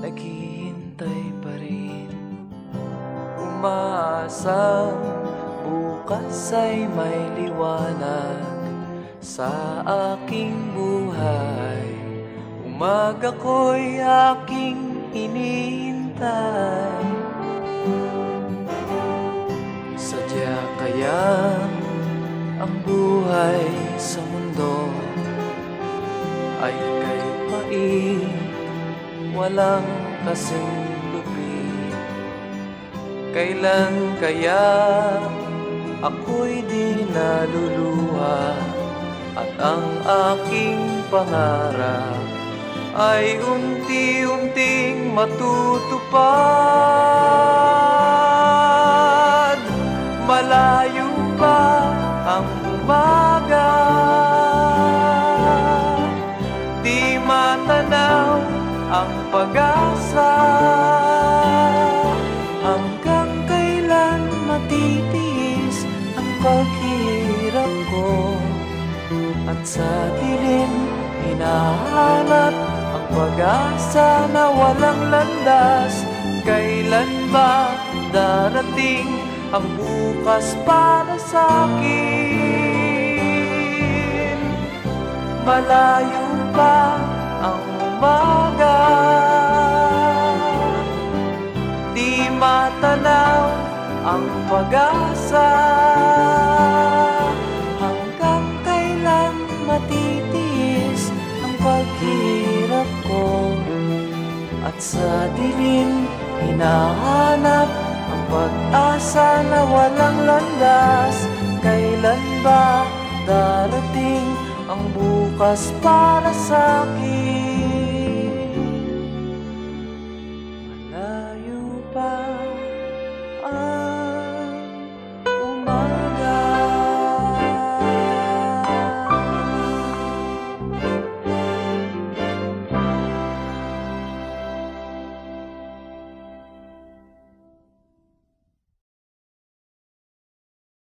naghihintay pa rin. Umaasang bukas ay may liwanag sa aking buhay. Umaga ko'y aking hinihintay. Sadya kayang ang buhay sa mundo ay kay pait, walang kasing lupit. Kailan kaya ako'y di naluluha at ang aking pangarap ay unti-unting matutupad? Malayo pa ang umaga, di matanaw ang pag-asa. Hanggang kailan matitiis ang paghihirap ko? At sa dilim hinahanap ang pag-asa na walang landas. Kailan ba darating ang bukas para sa'kin? Malayo pa ang umaga, di matanaw ang pag-asa. Hanggang kailan matitiis ang paghirap ko? At sa dilim hinahanap ang pag-asa na walang landas. Kailan ba darating ang bukas para sa'kin?